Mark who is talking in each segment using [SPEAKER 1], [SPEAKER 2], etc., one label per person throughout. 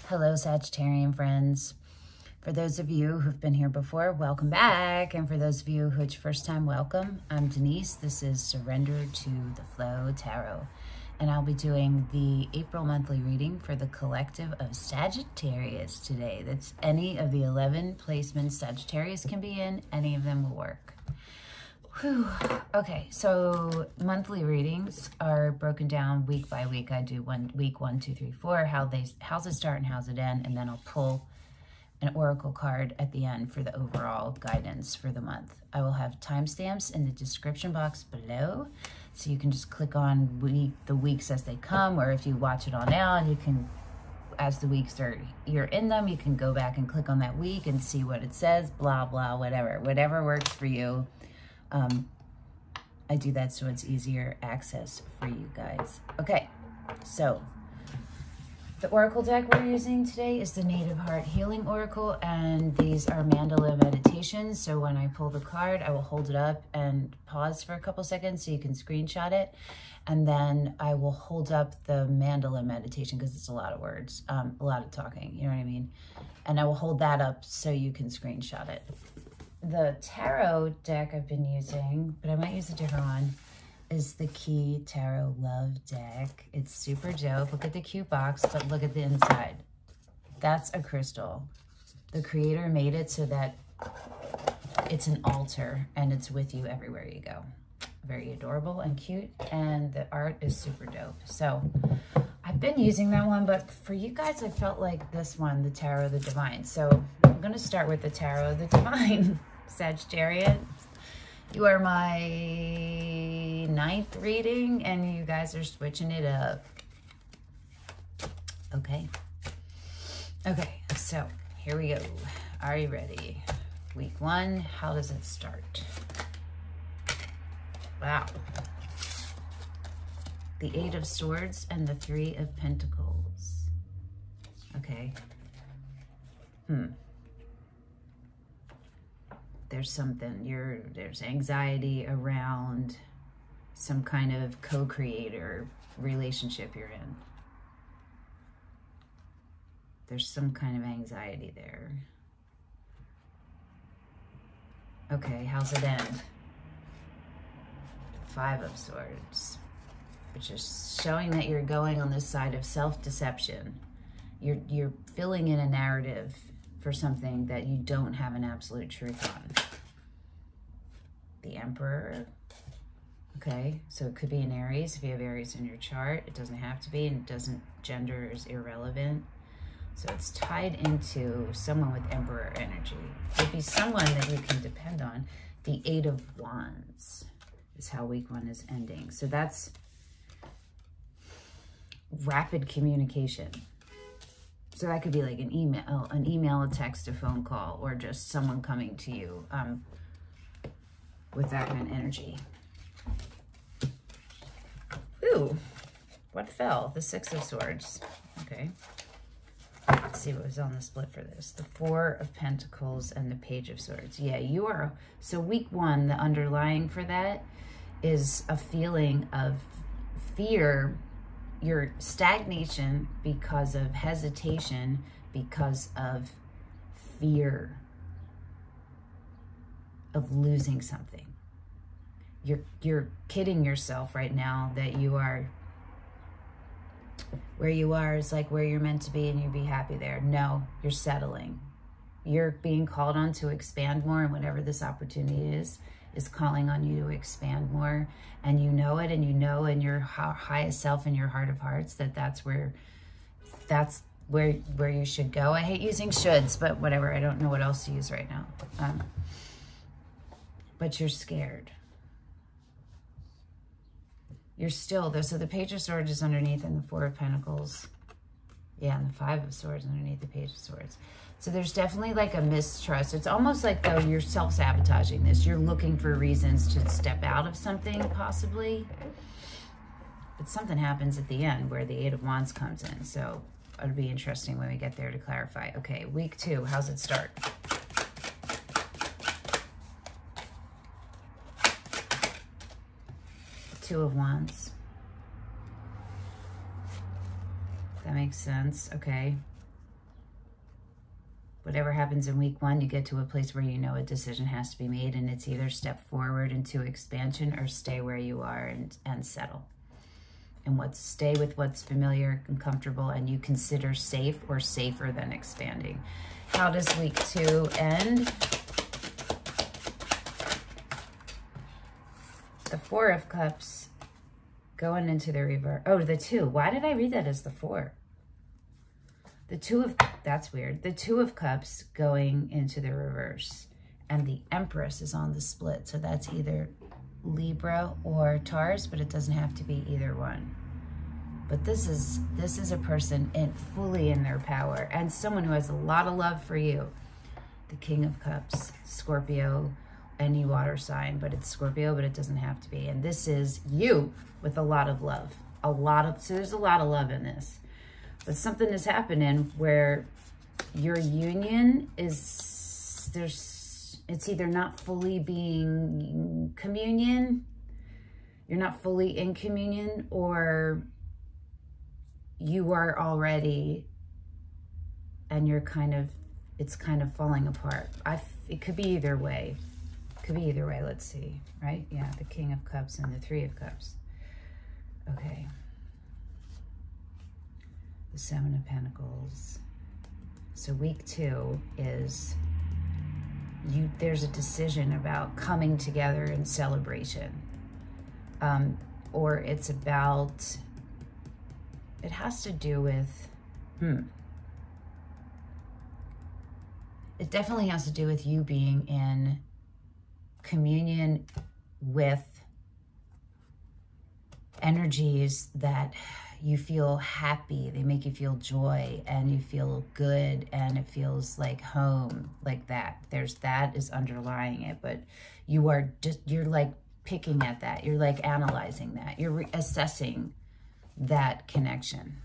[SPEAKER 1] Hello, Sagittarian friends. For those of you who've been here before, welcome back. And for those of you who it's your first time, welcome. I'm Denise. This is Surrender to the Flow Tarot. And I'll be doing the April monthly reading for the collective of Sagittarius today. That's any of the 11 placements Sagittarius can be in. Any of them will work. Whew. Okay, so monthly readings are broken down week by week. I do week 1, 2, 3, 4, how's it start and how's it end, and then I'll pull an oracle card at the end for the overall guidance for the month. I will have timestamps in the description box below, so you can just click on the weeks as they come, or if you watch it all now, you can, as the weeks you're in them, you can go back and click on that week and see what it says, blah, blah, whatever works for you. I do that so it's easier access for you guys. Okay, so the oracle deck we're using today is the Native Heart Healing Oracle, and these are mandala meditations. So when I pull the card, I will hold it up and pause for a couple seconds so you can screenshot it. And then I will hold up the mandala meditation because it's a lot of words, a lot of talking, you know what I mean? And I will hold that up so you can screenshot it. The tarot deck I've been using, but I might use a different one, is the Kei Tarot Love deck. It's super dope. Look at the cute box, but look at the inside. That's a crystal. The creator made it so that it's an altar and it's with you everywhere you go. Very adorable and cute, and the art is super dope. So I've been using that one, but for you guys, I felt like this one, the Tarot of the Divine. So I'm going to start with the Tarot of the Divine. Sagittarius, you are my 9th reading, and you guys are switching it up. Okay. Okay, so here we go. Are you ready? Week 1, how does it start? Wow. The 8 of Swords and the 3 of Pentacles. Okay. There's something, there's anxiety around some kind of co-creator relationship you're in. There's some kind of anxiety there. Okay, how's it end? 5 of Swords, which is showing that you're going on this side of self-deception. You're filling in a narrative for something that you don't have an absolute truth on. The Emperor. Okay, so it could be an Aries if you have Aries in your chart. It doesn't have to be, and it doesn't, gender is irrelevant. So it's tied into someone with Emperor energy. It would be someone that you can depend on. The 8 of Wands is how week 1 is ending. So that's rapid communication. So that could be like an email, a text, a phone call, or just someone coming to you with that kind of energy. Ooh, what fell? The 6 of Swords. Okay. Let's see what was on the split for this. The 4 of Pentacles and the Page of Swords. Yeah, you are. So week 1, the underlying for that is a feeling of fear, your stagnation because of hesitation, because of fear of losing something. You're kidding yourself right now that you are where you are is like where you're meant to be and you'd be happy there. No, you're settling. You're being called on to expand more, and whatever this opportunity is calling on you to expand more, and you know it, and you know in your highest self, in your heart of hearts, that's where you should go. I hate using shoulds, but whatever. I don't know what else to use right now. But you're scared. You're still there. So the Page of Swords is underneath, and the 4 of Pentacles. Yeah, and the 5 of Swords underneath the Page of Swords. So there's definitely like a mistrust. It's almost like though you're self-sabotaging this. You're looking for reasons to step out of something, possibly. But something happens at the end where the 8 of Wands comes in. So it'll be interesting when we get there to clarify. Okay, week 2, how's it start? Two of Wands. That makes sense. Okay. Whatever happens in week 1, you get to a place where you know a decision has to be made, and it's either step forward into expansion or stay where you are and settle. And stay with what's familiar and comfortable and you consider safe or safer than expanding. How does week 2 end? The 4 of Cups going into the reverse. Oh, the 2. Why did I read that as the 4? The 2 of, that's weird. The 2 of Cups going into the reverse. And the Empress is on the split. So that's either Libra or Taurus, but it doesn't have to be either one. But this is a person fully in their power and someone who has a lot of love for you. The King of Cups, Scorpio, any water sign, but it's Scorpio, but it doesn't have to be. And this is you with a lot of love. So there's a lot of love in this. But something is happening where your union is, it's either not fully being communion, you're not fully in communion, or you are already and you're it's kind of falling apart. It could be either way. Could be either way. Let's see, right? Yeah, the King of Cups and the 3 of Cups. Okay. The 7 of Pentacles. So week 2 is there's a decision about coming together in celebration. Or it's about, it has to do with, it definitely has to do with you being in communion with energies that you feel happy, they make you feel joy, and you feel good, and it feels like home, like that. That is underlying it, but you're like picking at that. You're like analyzing that. You're assessing that connection.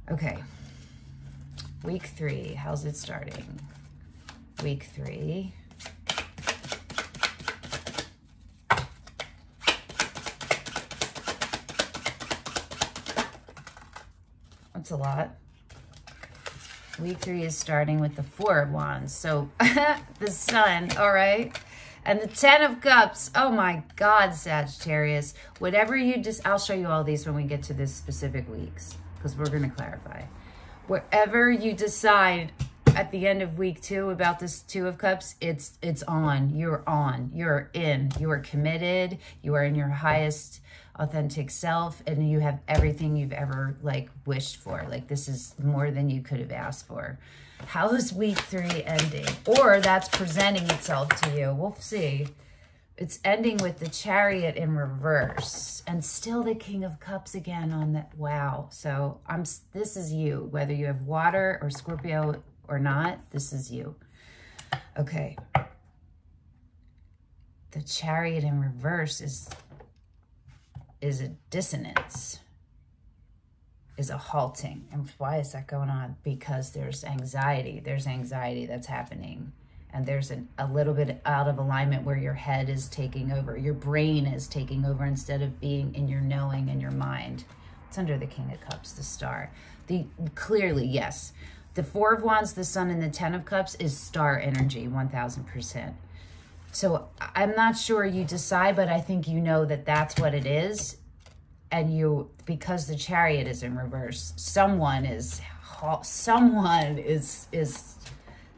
[SPEAKER 1] Okay. Week 3, how's it starting? Week 3. That's a lot. Week 3 is starting with the 4 of Wands. So the Sun, all right? And the 10 of Cups. Oh my God, Sagittarius. Whatever you I'll show you all these when we get to this specific weeks, because we're going to clarify. Wherever you decide at the end of week 2 about this 2 of Cups, it's on. You're on. You're in. You are committed. You are in your highest authentic self, and you have everything you've ever wished for. This is more than you could have asked for. How is week 3 ending? Or that's presenting itself to you. We'll see. It's ending with the Chariot in reverse, and still the King of Cups again on that. Wow. So this is you, whether you have water or Scorpio or not, this is you. Okay. The Chariot in reverse is a dissonance, is a halting. And why is that going on? Because there's anxiety. There's anxiety that's happening. And there's a little bit out of alignment where your head is taking over. Your brain is taking over instead of being in your knowing and your mind. It's under the King of Cups, the Star. Clearly, yes. The 4 of Wands, the Sun, and the 10 of Cups is star energy, 1000%. So I'm not sure you decide, but I think you know that that's what it is. And because the Chariot is in reverse, someone is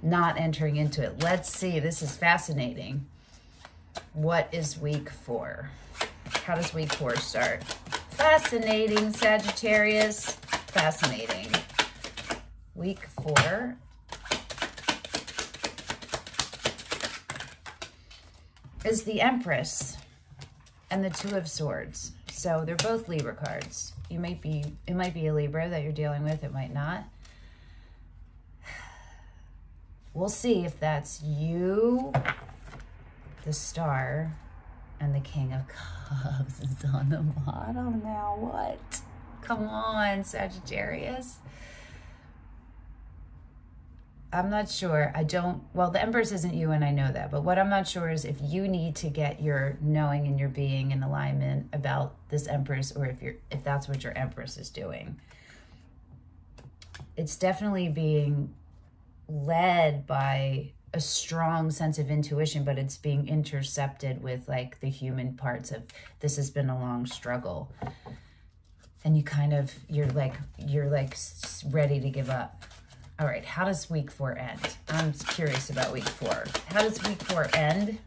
[SPEAKER 1] not entering into it. Let's see. This is fascinating. What is week 4? How does week 4 start? Fascinating, Sagittarius. Fascinating. Week 4. Is the Empress and the 2 of Swords. So they're both Libra cards. It might be a Libra that you're dealing with. It might not. We'll see if that's you, the Star, and the King of Cups is on the bottom now. What? Come on, Sagittarius. I'm not sure. Well, the Empress isn't you, and I know that. But what I'm not sure is if you need to get your knowing and your being in alignment about this Empress, or if that's what your Empress is doing. It's definitely being led by a strong sense of intuition, but it's being intercepted with like the human parts of this has been a long struggle. And you kind of, you're like ready to give up. All right, how does week 4 end? I'm curious about week 4. How does week 4 end?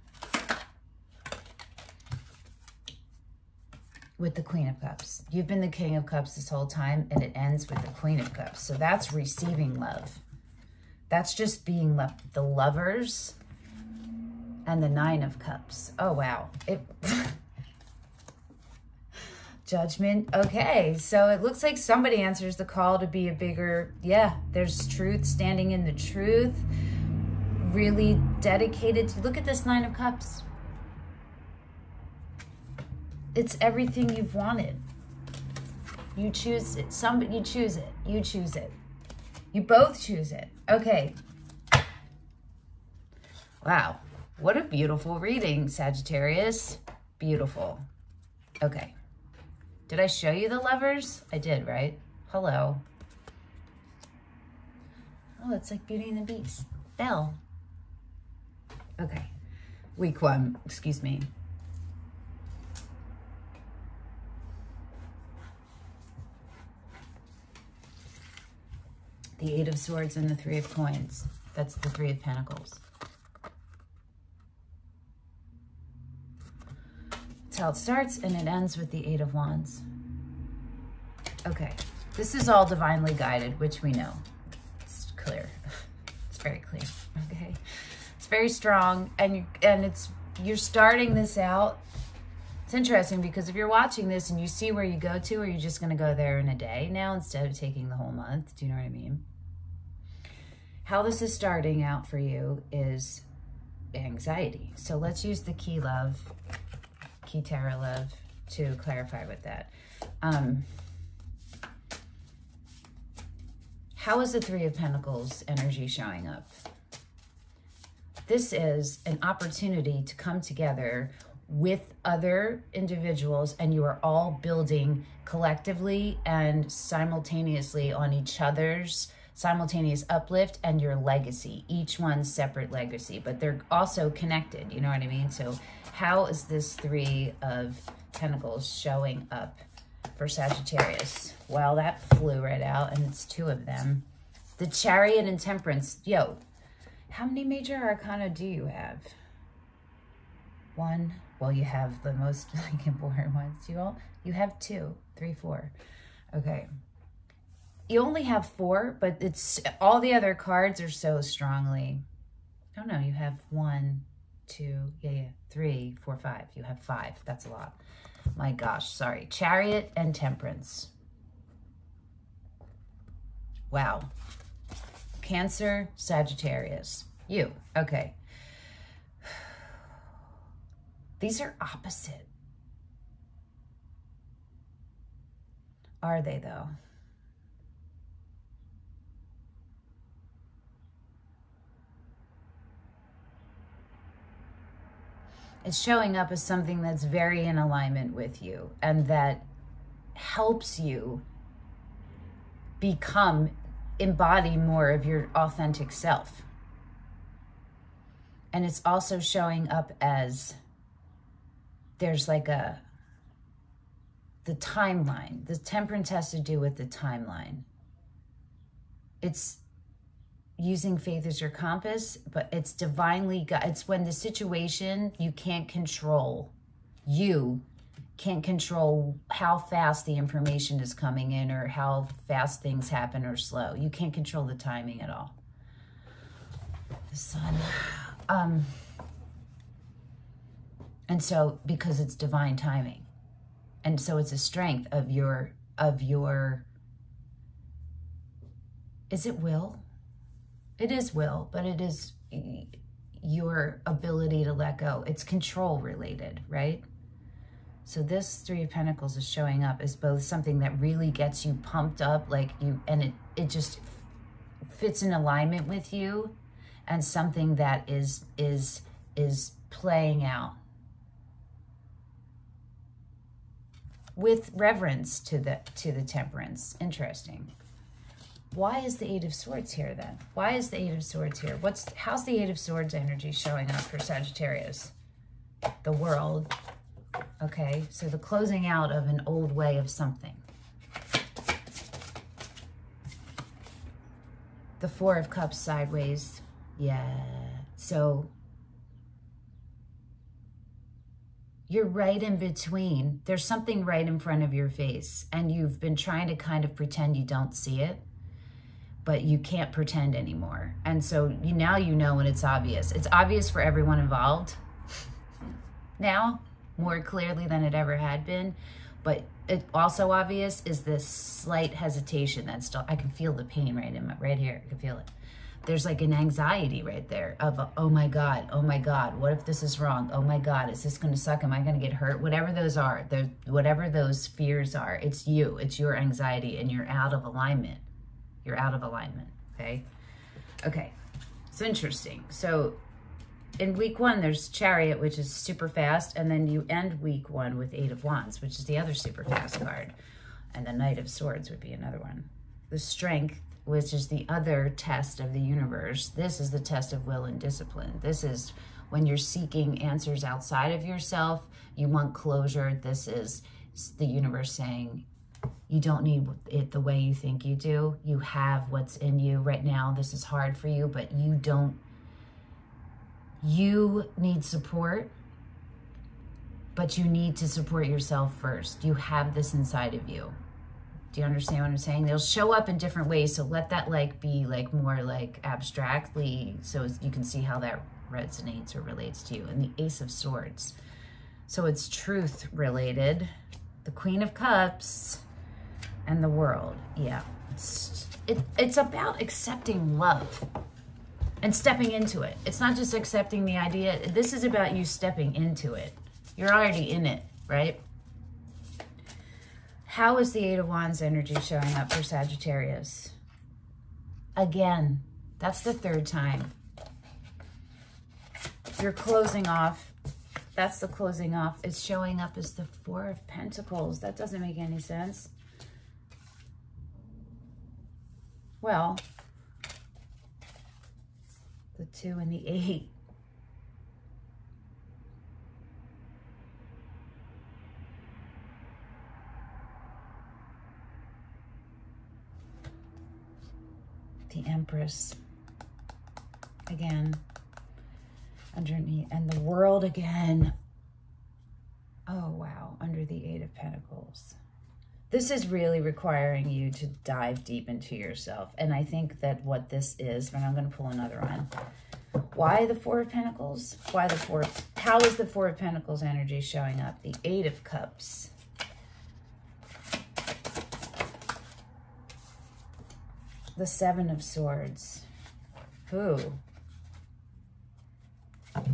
[SPEAKER 1] With the Queen of Cups. You've been the King of Cups this whole time, and it ends with the Queen of Cups. So that's receiving love. That's just being the Lovers and the 9 of Cups. Oh, wow. Judgment. Okay, so it looks like somebody answers the call to be a bigger, yeah, there's truth, standing in the truth, really dedicated to, look at this 9 of Cups. It's everything you've wanted. You choose it. Somebody, you choose it. You choose it. You both choose it. Okay. Wow. What a beautiful reading, Sagittarius. Beautiful. Okay. Did I show you the Lovers? I did, right? Hello. Oh, it's like Beauty and the Beast. Belle. Okay. Week 1, excuse me. The 8 of Swords and the 3 of Coins. That's the 3 of Pentacles. That's how it starts, and it ends with the 8 of Wands. Okay. This is all divinely guided, which we know. It's clear. It's very clear. Okay. It's very strong, and you're starting this out. It's interesting because if you're watching this and you see where you go to, or you're just going to go there in a day now instead of taking the whole month. Do you know what I mean? How this is starting out for you is anxiety. So let's use the Kei Tarot Love to clarify with that. How is the 3 of Pentacles energy showing up? This is an opportunity to come together with other individuals, and you are all building collectively and simultaneously on each other's simultaneous uplift and your legacy, each one's separate legacy, but they're also connected, you know what I mean? So how is this 3 of Pentacles showing up for Sagittarius? Well, that flew right out, and it's 2 of them. The Chariot and Temperance. Yo, how many major arcana do you have? 1. Well, you have the most like important ones. You have 2, 3, 4. Okay. You only have 4, but it's all the other cards are so strongly. Oh no, you have 1, 2, 3, 4, 5. You have 5. That's a lot. My gosh, sorry. Chariot and Temperance. Wow. Cancer, Sagittarius. You. Okay. These are opposite. Are they though? It's showing up as something that's very in alignment with you and that helps you embody more of your authentic self. And it's also showing up as there's like the timeline. The Temperance has to do with the timeline. It's using faith as your compass, but it's divinely God. It's when the situation you can't control. You can't control how fast the information is coming in or how fast things happen or slow. You can't control the timing at all. The Sun. And so, because it's divine timing. And so it's a strength of your, is it will? It is will, but it is your ability to let go. It's control related, right? So this 3 of Pentacles is showing up as both something that really gets you pumped up, like you, and it just fits in alignment with you, and something that is playing out with reverence to the Temperance. Interesting. Why is the Eight of Swords here then? Why is the Eight of Swords here? How's the Eight of Swords energy showing up for Sagittarius? The world. Okay, so the closing out of an old way of something. The Four of Cups sideways. Yeah. So you're right in between. There's something right in front of your face, and you've been trying to kind of pretend you don't see it, but you can't pretend anymore. And so now you know when it's obvious. It's obvious for everyone involved now, more clearly than it ever had been. But it also obvious is this slight hesitation that's still, I can feel the pain right here. I can feel it. There's like an anxiety right there of, oh my God, what if this is wrong? Oh my God, is this going to suck? Am I going to get hurt? Whatever those are, whatever those fears are, it's you, it's your anxiety, and you're out of alignment. You're out of alignment, okay? Okay, it's interesting. So in week one, there's Chariot, which is super fast, and then you end week one with Eight of Wands, which is the other super fast card. And the Knight of Swords would be another one. The Strength, which is the other test of the universe. This is the test of will and discipline. This is when you're seeking answers outside of yourself. You want closure. This is the universe saying, you don't need it the way you think you do. You have what's in you right now. This is hard for you, but you don't. You need support, but you need to support yourself first. You have this inside of you. Do you understand what I'm saying? They'll show up in different ways, so let that be more abstractly, so you can see how that resonates or relates to you. And the Ace of Swords. So it's truth related. The Queen of Cups and the World. Yeah. It's about accepting love and stepping into it. It's not just accepting the idea. This is about you stepping into it. You're already in it, right? How is the Eight of Wands energy showing up for Sagittarius? Again, that's the third time. You're closing off. That's the closing off. It's showing up as the Four of Pentacles. That doesn't make any sense. Well, the 2 and the 8. The Empress. Again. Underneath. And the World again. Oh, wow. Under the 8 of Pentacles. This is really requiring you to dive deep into yourself. And I think that what this is, and I'm going to pull another one. Why the Four of Pentacles? Why the Four? How is the Four of Pentacles energy showing up? The Eight of Cups. The Seven of Swords. Who? Let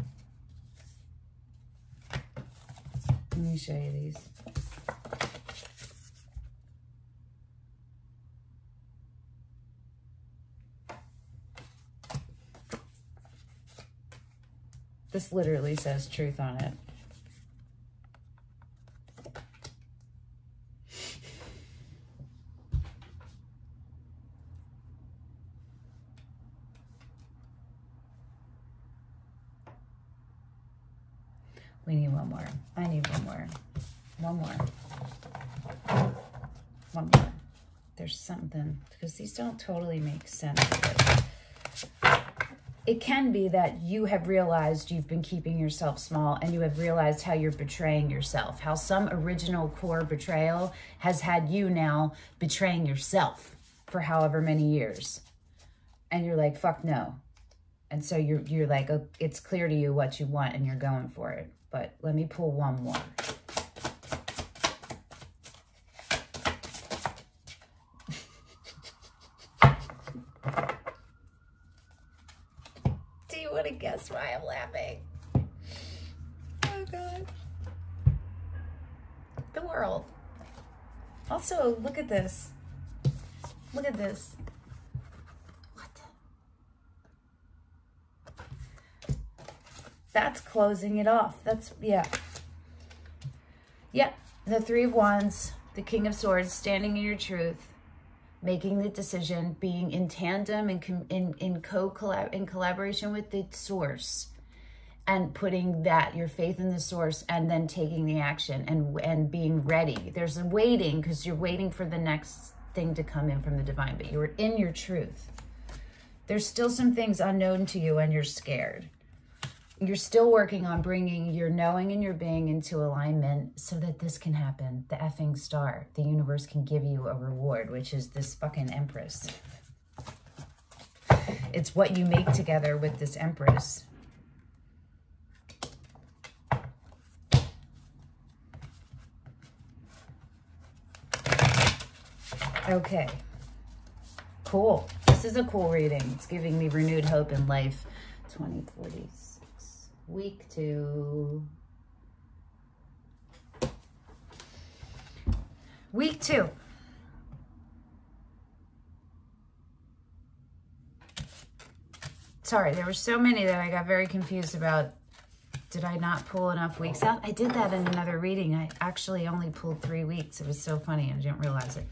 [SPEAKER 1] me show you these. This literally says truth on it. We need one more. I need one more. One more. One more. There's something, because these don't totally make sense. It can be that you have realized you've been keeping yourself small, and you have realized how you're betraying yourself, how some original core betrayal has had you now betraying yourself for however many years. And you're like, fuck no. And so you're like, oh, it's clear to you what you want and you're going for it. But let me pull one more. Do you want to guess why I'm laughing? Oh, God. The World. Also, look at this. Look at this. That's closing it off. That's, yeah. Yeah, the Three of Wands, the King of Swords, standing in your truth. making the decision, being in tandem and in collaboration with the source, and putting that, your faith in the source, and then taking the action and being ready. There's a waiting, because you're waiting for the next thing to come in from the divine, but you're in your truth. There's still some things unknown to you and you're scared. You're still working on bringing your knowing and your being into alignment so that this can happen. The effing star. The universe can give you a reward, which is this fucking Empress. It's what you make together with this Empress. Okay. Cool. This is a cool reading. It's giving me renewed hope in life. 2046. Week 2. Week 2. Sorry, there were so many that I got very confused about. Did I not pull enough weeks out? I did that in another reading. I actually only pulled 3 weeks. It was so funny. I didn't realize it.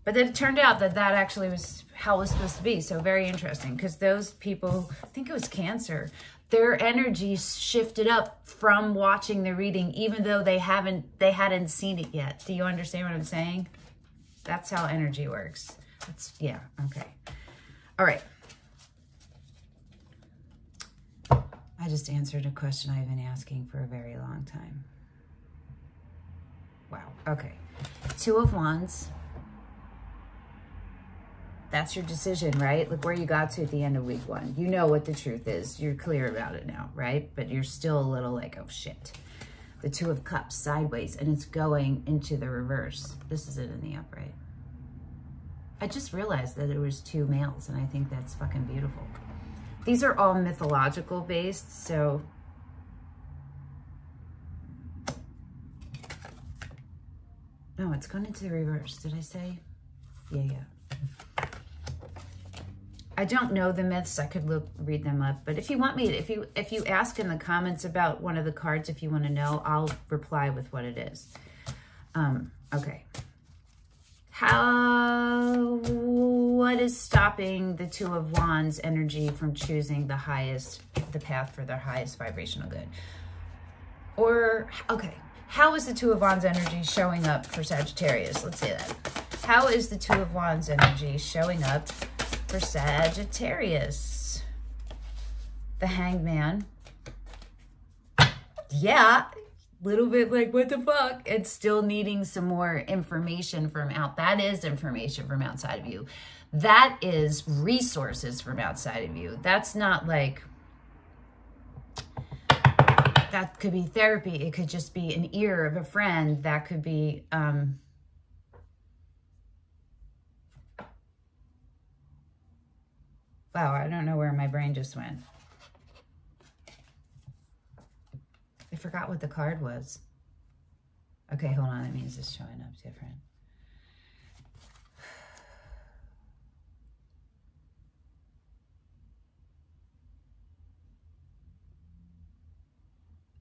[SPEAKER 1] But then it turned out that that actually was how it was supposed to be. So very interesting, because those people, I think it was Cancer, their energy shifted up from watching the reading, even though they hadn't seen it yet. Do you understand what I'm saying? That's how energy works. Yeah, okay. All right. I just answered a question I've been asking for a very long time. Wow, okay. 2 of Wands. That's your decision, right? Look where you got to at the end of week 1. You know what the truth is. You're clear about it now, right? But you're still a little like, oh shit. The 2 of Cups sideways, and it's going into the reverse. This is it in the upright. I just realized that it was 2 males, and I think that's fucking beautiful. These are all mythological based, so... No, it's going into the reverse. Did I say? Yeah. I don't know the myths. I could read them up, but if you want me to, if you ask in the comments about one of the cards, if you want to know, I'll reply with what it is. Okay. What is stopping the 2 of Wands energy from choosing the path for their highest vibrational good? Or, okay, how is the 2 of Wands energy showing up for Sagittarius? Let's say that. How is the 2 of Wands energy showing up for Sagittarius? The Hanged Man. Yeah, little bit like, what the fuck? It's still needing some more information from that is information from outside of you. That is resources from outside of you. That's not like, that could be therapy. It could just be an ear of a friend. That could be, wow, I don't know where my brain just went. I forgot what the card was. Okay, hold on. That means it's showing up different.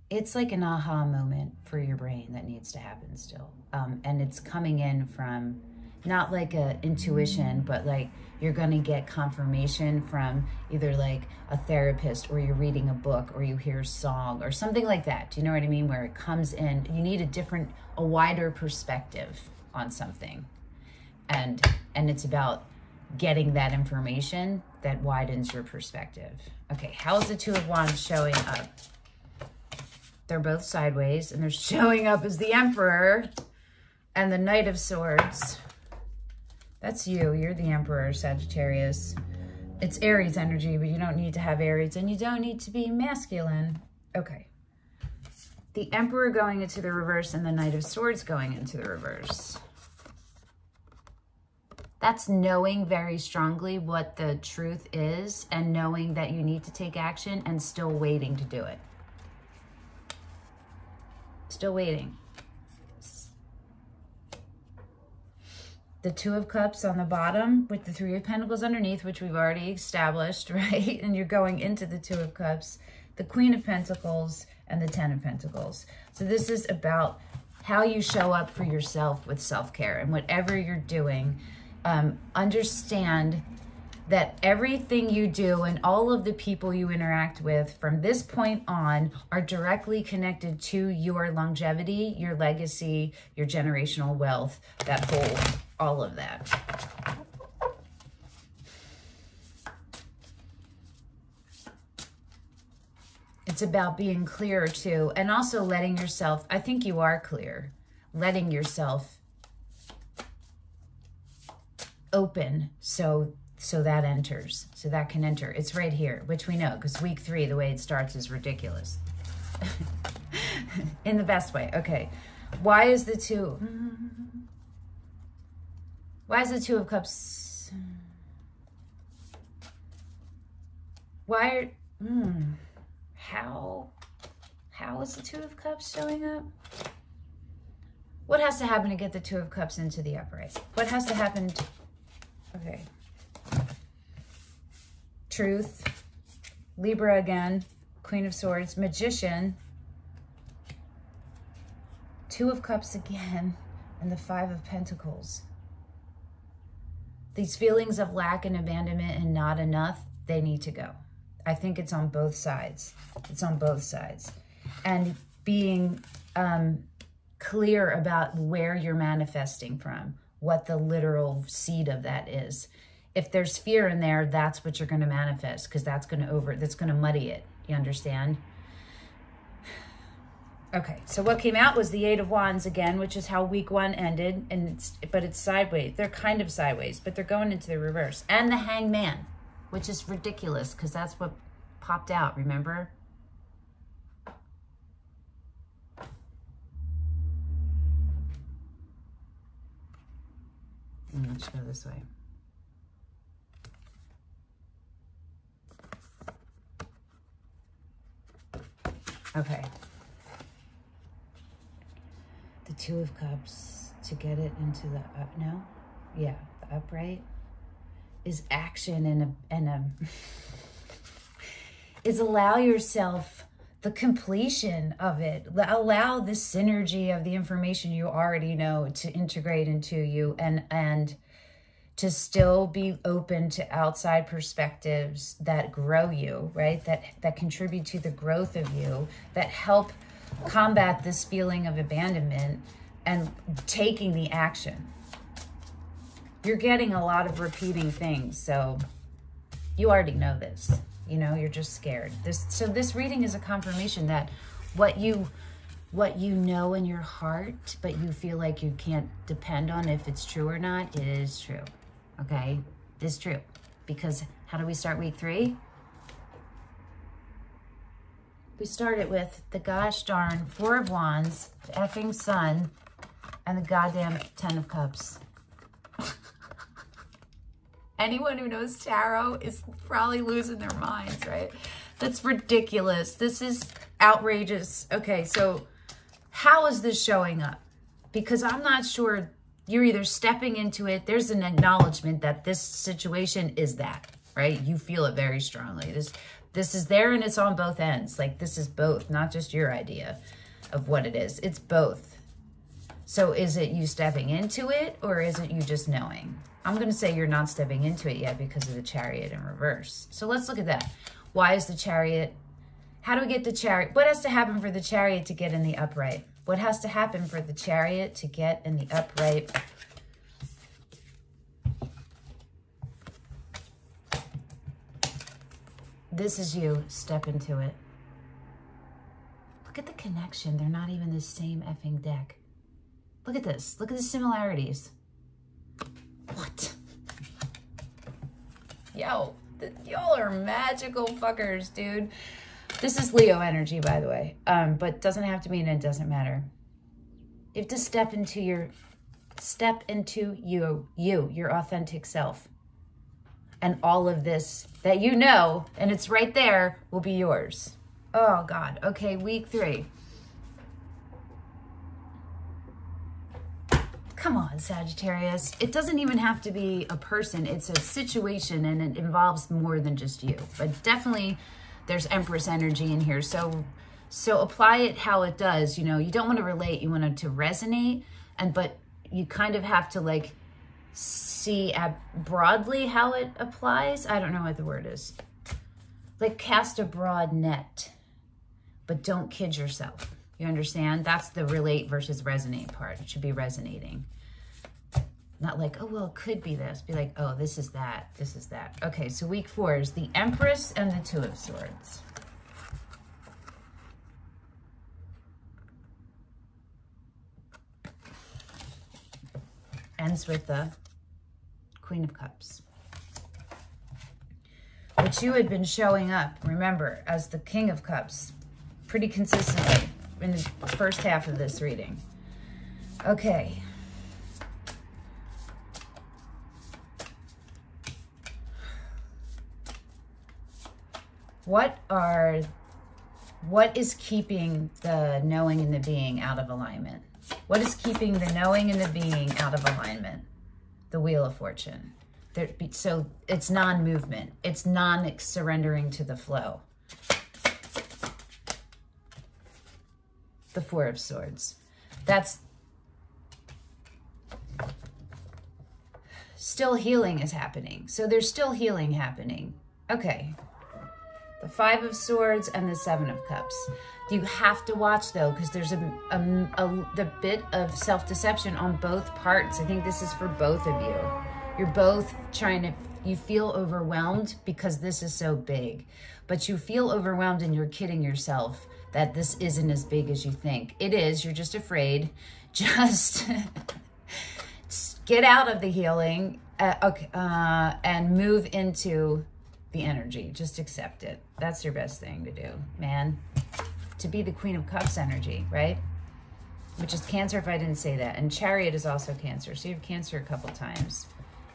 [SPEAKER 1] It's like an aha moment for your brain that needs to happen still. And it's coming in from not like a intuition, but like you're going to get confirmation from either like a therapist, or you're reading a book, or you hear a song or something like that. Do you know what I mean? Where it comes in, you need a wider perspective on something. And it's about getting that information that widens your perspective. Okay, how's the 2 of Wands showing up? They're both sideways, and they're showing up as the Emperor and the Knight of Swords. That's you. You're the Emperor, Sagittarius. It's Aries energy, but you don't need to have Aries, and you don't need to be masculine. Okay. The Emperor going into the reverse and the Knight of Swords going into the reverse. That's knowing very strongly what the truth is, and knowing that you need to take action, and still waiting to do it. Still waiting. The 2 of Cups on the bottom with the 3 of Pentacles underneath, which we've already established, right? And you're going into the 2 of Cups, the Queen of Pentacles, and the 10 of Pentacles. So this is about how you show up for yourself with self-care. And whatever you're doing, Understand that everything you do and all of the people you interact with from this point on are directly connected to your longevity, your legacy, your generational wealth, that whole, all of that. It's about being clear too, and also letting yourself, I think you are clear, letting yourself open so that enters, so that can enter. It's right here, which we know, because week 3, the way it starts is ridiculous. In the best way. Okay. Why is the Two of Cups? Why are, how is the Two of Cups showing up? What has to happen to get the Two of Cups into the upright? What has to happen to, okay. Truth, Libra again, Queen of Swords, Magician, Two of Cups again, and the Five of Pentacles. These feelings of lack and abandonment and not enough, they need to go. I think it's on both sides. It's on both sides. And being clear about where you're manifesting from, what the literal seed of that is. If there's fear in there, that's what you're going to manifest, because that's going to muddy it. You understand? Okay, so what came out was the Eight of Wands again, which is how week 1 ended, but it's sideways. They're kind of sideways, but they're going into the reverse. And the Hangman, which is ridiculous, because that's what popped out, remember? Let's go this way. Okay. The Two of Cups, to get it into the, no? Yeah, the upright is action is allow yourself the completion of it. Allow the synergy of the information you already know to integrate into you and to still be open to outside perspectives that grow you, right? That contribute to the growth of you, that help combat this feeling of abandonment and taking the action. You're getting a lot of repeating things, so you already know this. You know, you're just scared. So this reading is a confirmation that what you know in your heart, but you feel like you can't depend on if it's true or not, it is true. Okay? It is true. Because how do we start week 3? We started with the gosh darn Four of Wands, the effing Sun, and the goddamn Ten of Cups. Anyone who knows tarot is probably losing their minds, right? That's ridiculous. This is outrageous. Okay, so how is this showing up? Because I'm not sure. You're either stepping into it. There's an acknowledgement that this situation is that, right? You feel it very strongly. This is there and it's on both ends. Like this is both, not just your idea of what it is. It's both. So is it you stepping into it or is it you just knowing? I'm going to say you're not stepping into it yet because of the Chariot in reverse. So let's look at that. Why is the Chariot? How do we get the Chariot? What has to happen for the Chariot to get in the upright? What has to happen for the Chariot to get in the upright? This is you. Step into it. Look at the connection. They're not even the same effing deck. Look at this. Look at the similarities. What? Yo, y'all are magical fuckers, dude. This is Leo energy, by the way, but doesn't have to mean it doesn't matter. You have to step into your authentic self. And all of this that you know, and it's right there, will be yours. Oh, God. Okay, week 3. Come on, Sagittarius. It doesn't even have to be a person. It's a situation, and it involves more than just you. But definitely, there's Empress energy in here. So apply it how it does. You know, you don't want to relate. You want it to resonate. But you kind of have to, like, see broadly how it applies. I don't know what the word is. Like cast a broad net, but don't kid yourself. You understand? That's the relate versus resonate part. It should be resonating. Not like, oh, well, it could be this. Be like, oh, this is that. This is that. Okay, so week 4 is the Empress and the Two of Swords. Ends with the Queen of Cups. Which you had been showing up, remember, as the King of Cups pretty consistently in the first half of this reading. Okay. What is keeping the knowing and the being out of alignment? What is keeping the knowing and the being out of alignment? The Wheel of Fortune. So it's non-movement. It's non-surrendering to the flow. The Four of Swords. That's still healing is happening. So there's still healing happening. Okay. The Five of Swords and the Seven of Cups. You have to watch though, because there's the bit of self-deception on both parts. I think this is for both of you. You're both trying to, you feel overwhelmed because this is so big, but you feel overwhelmed and you're kidding yourself that this isn't as big as you think. It is, you're just afraid. Just get out of the healing and move into the energy. Just accept it. That's your best thing to do, man. To be the Queen of Cups energy, right? Which is Cancer if I didn't say that. And Chariot is also Cancer. So you have Cancer a couple times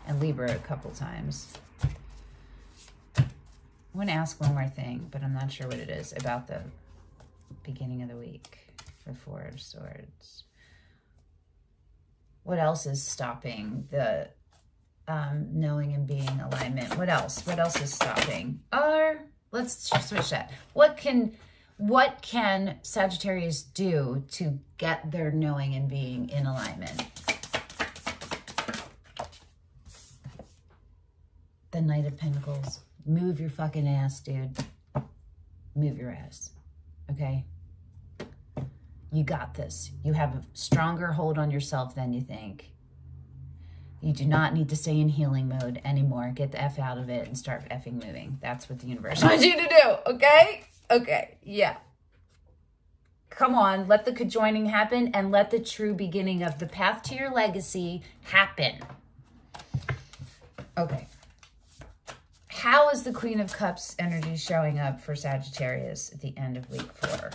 [SPEAKER 1] and Libra a couple times. I want to ask one more thing, but I'm not sure what it is about the beginning of the week for Four of Swords. What else is stopping the knowing and being alignment? What else? What else is stopping? Or let's switch that. What can Sagittarius do to get their knowing and being in alignment? The Knight of Pentacles. Move your fucking ass, dude. Move your ass. Okay? You got this. You have a stronger hold on yourself than you think. You do not need to stay in healing mode anymore. Get the F out of it and start effing moving. That's what the universe wants you to do, okay? Okay, yeah. Come on, let the conjoining happen and let the true beginning of the path to your legacy happen. Okay. How is the Queen of Cups energy showing up for Sagittarius at the end of week 4?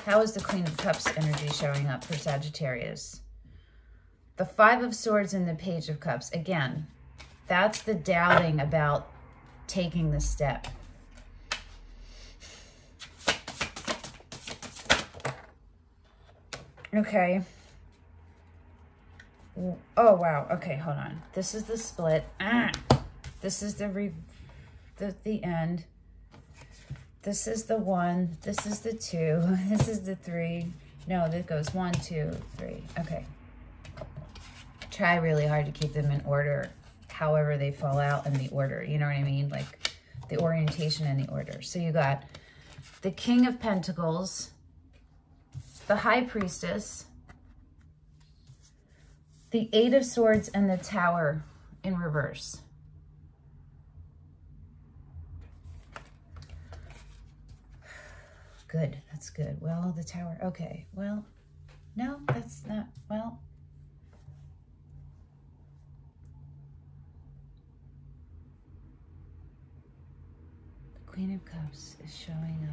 [SPEAKER 1] How is the Queen of Cups energy showing up for Sagittarius? The Five of Swords and the Page of Cups. Again, that's the doubting about taking the step. Okay. Oh, wow. Okay, hold on. This is the split. This is the end. This is the 1. This is the 2. This is the 3. No, that goes 1, 2, 3. Okay. Try really hard to keep them in order, however they fall out in the order. You know what I mean? Like the orientation and the order. So you got the King of Pentacles, the High Priestess, the Eight of Swords, and the Tower in reverse. Good. That's good. Well, the Tower. Okay. Well, no, that's not. Well. The Queen of Cups is showing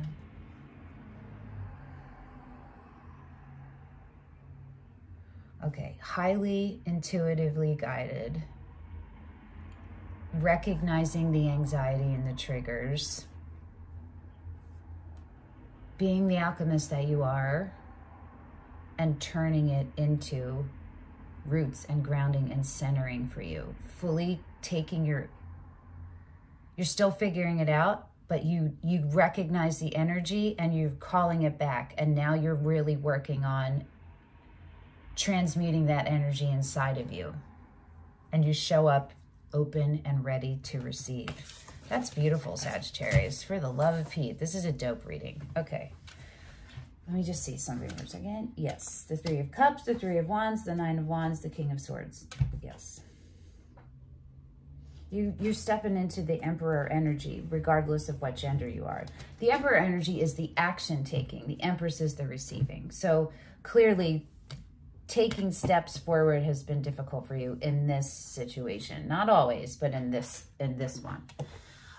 [SPEAKER 1] up. Okay. Highly intuitively guided. Recognizing the anxiety and the triggers. Being the alchemist that you are and turning it into roots and grounding and centering for you. Fully taking you're still figuring it out, but you recognize the energy and you're calling it back. And now you're really working on transmuting that energy inside of you. and you show up open and ready to receive. That's beautiful, Sagittarius. For the love of Pete. This is a dope reading. Okay. Let me just see something for a second. Yes. The Three of Cups, the Three of Wands, the Nine of Wands, the King of Swords. Yes. You're stepping into the Emperor energy, regardless of what gender you are. The Emperor energy is the action taking. The Empress is the receiving. So clearly, taking steps forward has been difficult for you in this situation. Not always, but in this one.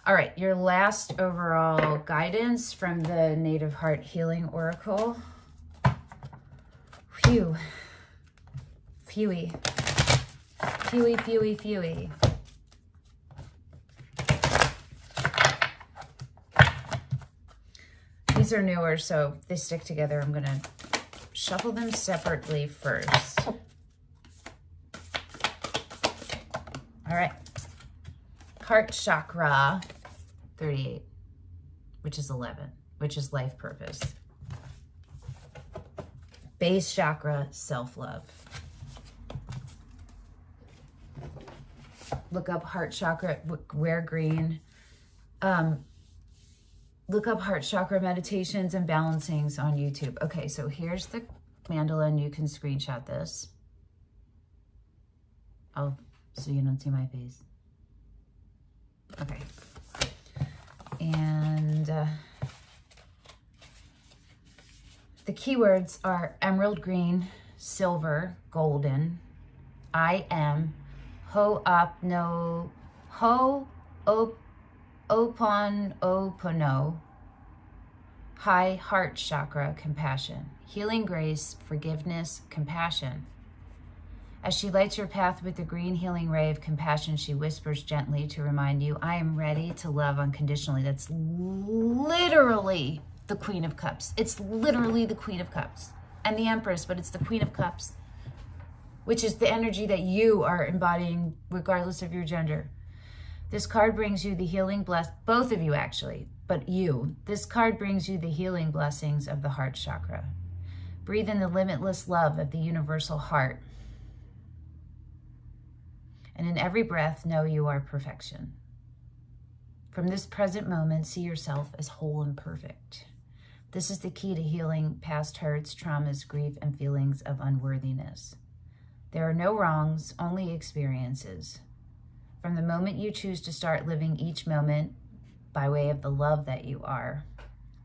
[SPEAKER 1] All right, your last overall guidance from the Native Heart Healing Oracle. Phew. Phewy. Phewy, phewy, phewy. These are newer, so they stick together. I'm going to shuffle them separately first. All right. Heart chakra, 38, which is 11, which is life purpose. Base chakra, self-love. Look up heart chakra, wear green. Look up heart chakra meditations and balancings on YouTube. Okay, so here's the mandala, and you can screenshot this. Oh, so you don't see my face. Okay. And the keywords are emerald green, silver, golden, I am, Oponopono, high heart chakra, compassion, healing grace, forgiveness, compassion. As she lights your path with the green healing ray of compassion, she whispers gently to remind you, I am ready to love unconditionally. That's literally the Queen of Cups. It's literally the Queen of Cups and the Empress, but it's the Queen of Cups, which is the energy that you are embodying regardless of your gender. This card brings you the healing both of you actually, but you. This card brings you the healing blessings of the heart chakra. Breathe in the limitless love of the universal heart. And in every breath, know you are perfection. From this present moment, see yourself as whole and perfect. This is the key to healing past hurts, traumas, grief, and feelings of unworthiness. There are no wrongs, only experiences. From the moment you choose to start living each moment by way of the love that you are,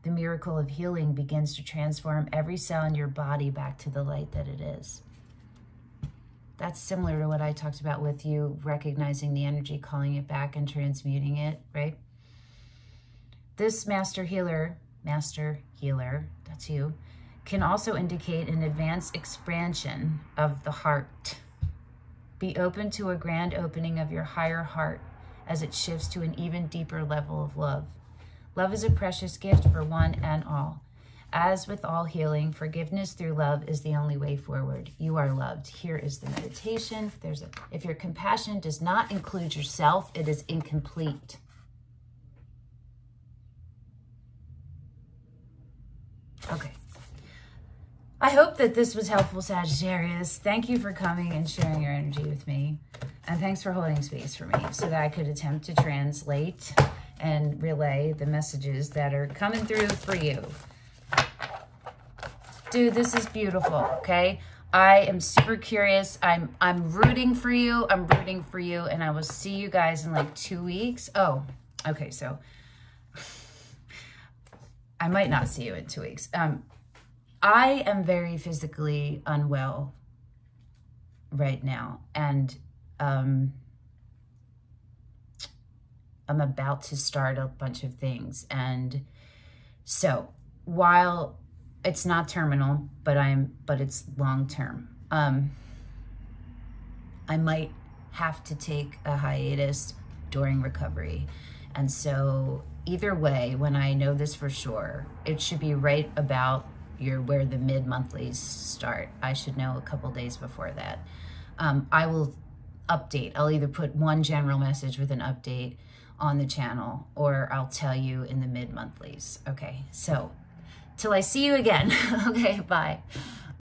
[SPEAKER 1] the miracle of healing begins to transform every cell in your body back to the light that it is. That's similar to what I talked about with you, recognizing the energy, calling it back, and transmuting it, right? This master healer, that's you, can also indicate an advanced expansion of the heart. Be open to a grand opening of your higher heart as it shifts to an even deeper level of love. Love is a precious gift for one and all. As with all healing, forgiveness through love is the only way forward. You are loved. Here is the meditation. If your compassion does not include yourself, it is incomplete. Okay. I hope that this was helpful, Sagittarius. Thank you for coming and sharing your energy with me. And thanks for holding space for me so that I could attempt to translate and relay the messages that are coming through for you. Dude, this is beautiful, okay? I am super curious. I'm rooting for you. I'm rooting for you. And I will see you guys in like 2 weeks. Oh, okay. So I might not see you in 2 weeks. I am very physically unwell right now. And I'm about to start a bunch of things. And so while it's not terminal, but it's long term. I might have to take a hiatus during recovery. And so either way, when I know this for sure, it should be right about where the mid-monthlies start. I should know a couple days before that. I will update. I'll either put one general message with an update on the channel, or I'll tell you in the mid-monthlies. Okay, so till I see you again. Okay, bye.